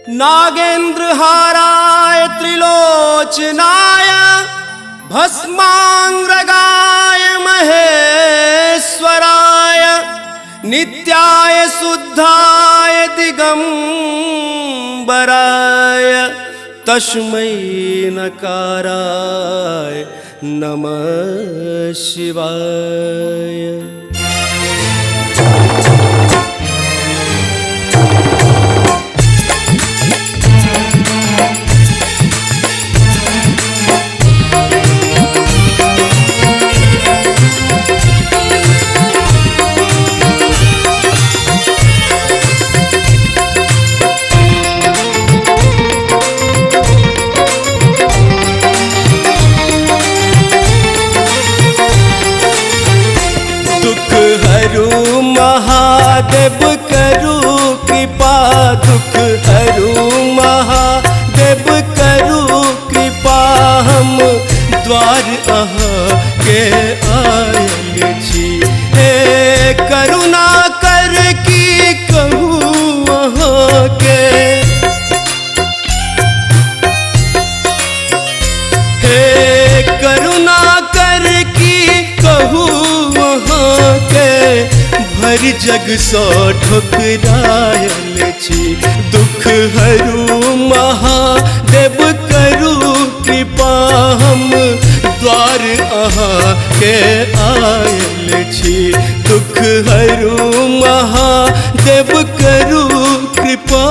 नागेन्द्रहाराय त्रिलोचनाय भस्मांगरागाय महेश्वराय नित्याय शुद्धाय दिगंबराय तस्मै नकाराय नमः शिवाय। महादेव करू कृपा, दुख हरू महादेव करू कृपा। हम द्वार अहाँ के आयल छी, हे करुणा कर की कहूँ अहाँ के। हे करुणा कर की कहूँ अहाँ के, भर जग सो ठुकरायल छी। दुख हरू महादेव करू कृपा, हम द्वार अहाँ के आयल छी। दुख हरू महादेव करू कृपा।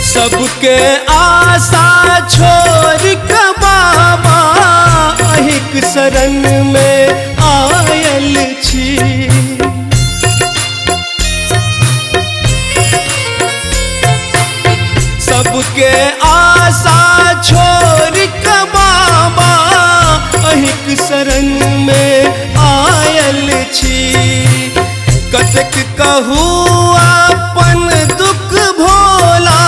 सबके आशा छोड़ के बाबा अहिक शरण में आयल छी। सबके आशा छोड़ के बाबा अहिक शरण में आयल छी। कतक कहूँ अपन दुख भोला,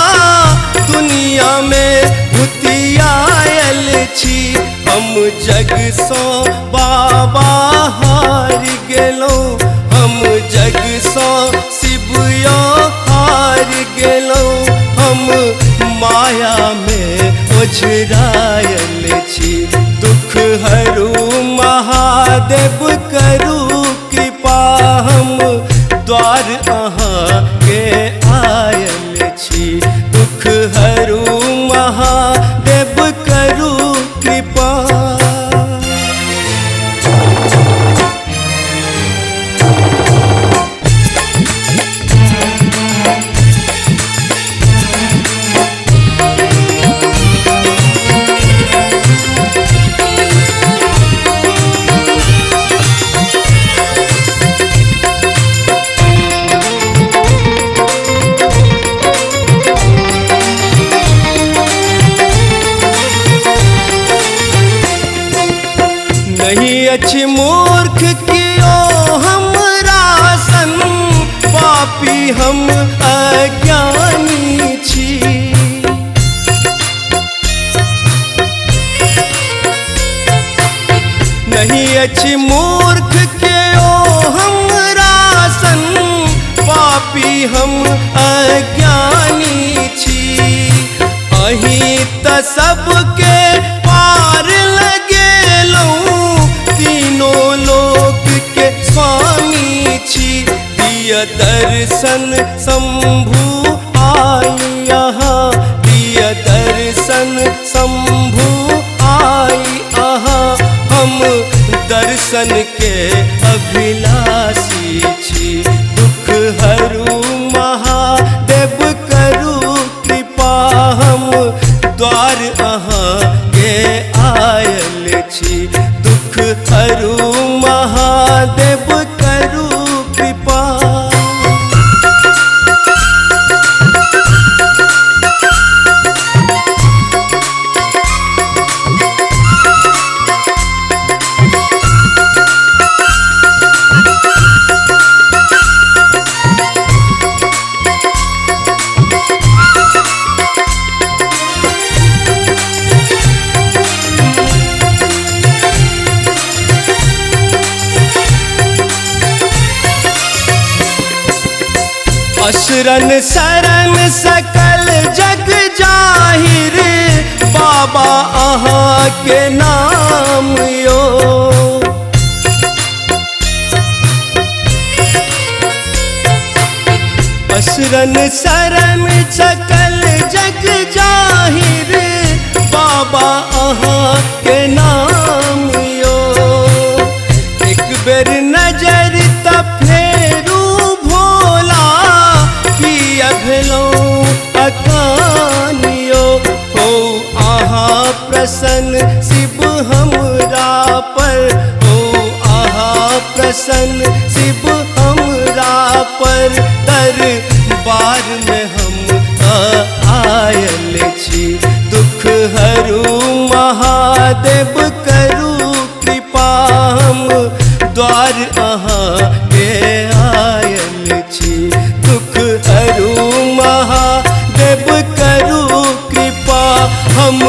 दुनिया में भुतियायल छी। हम जग सो बाबा हार गेलौं, हम जग सो शिवयो हार गेलौं। हम माया में ओझरायल छी। दुख हरू महादेव करू कृपा, हम द्वार अहाँ के आयल छी। दुख हरू महादेव करू कृपा। नहीं अच्छी मूर्ख कियो हमरा सन, पापी हम अज्ञानी छी। नहीं अच्छी मूर्ख कियो हमरा सन, पापी हम अज्ञानी छी। अहीं त सबके पार लगेलौं, तीनों लोक के स्वामी छी। दिय दर्शन शंभु आई यहाँ, दिय दर्शन शंभु आई यहाँ। हम दर्शन के अभिलाषी छी। दुख हरू महादेव करू कृपा, हम द्वार अहाँ के आयल छी। दुख हरू महादेव करू कृपा। असरन शरण सकल जग जाहिर, बाबा अहाँ के नाम यो। असरन शरण सकल जग जाहिर, बाबा अहाँ के नाम यो। एक बेर नजर तब फेरू भोला, कि अभलो अकानियो। हो अहाँ प्रसन्न शिव हमरा पर, हो अहाँ प्रसन्न शिव हमरा पर। दरबार में हम आयल छी, दुख हरू महादेव करू कृपा। हम द्वार अहाँ के आयल छी, दुख हरू महादेव करू कृपा। हम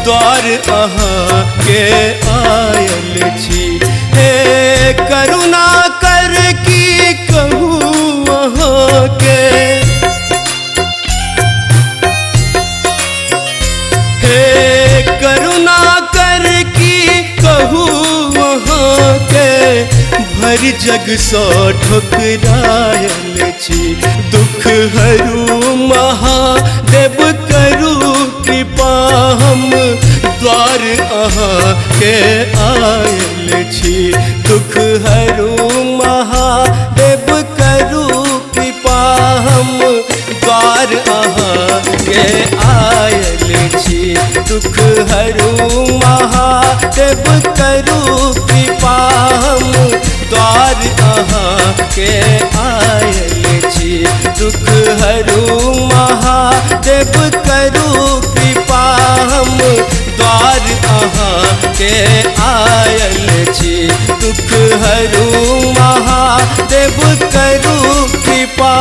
द्वार अहाँ के आयल छी। हे करुणा कर की कहूँ अहाँ के, हे करुणा कर की कहूँ अहाँ के। भर जग सो ठुकरायल छी, दुख हरू महादेव करू कृपा। हम द्वार अहाँ के आयल छी, दुख हरू महादेव करू कृपा। हम द्वार अहाँ के आयल छी, दुख हरू महादेव करू कृपा। हम द्वार अहाँ के आयल छी, दुख हरू महादेव करू कृपा। हम द्वार अहाँ के आयल छी, दुख हरू महादेव करू कृपा।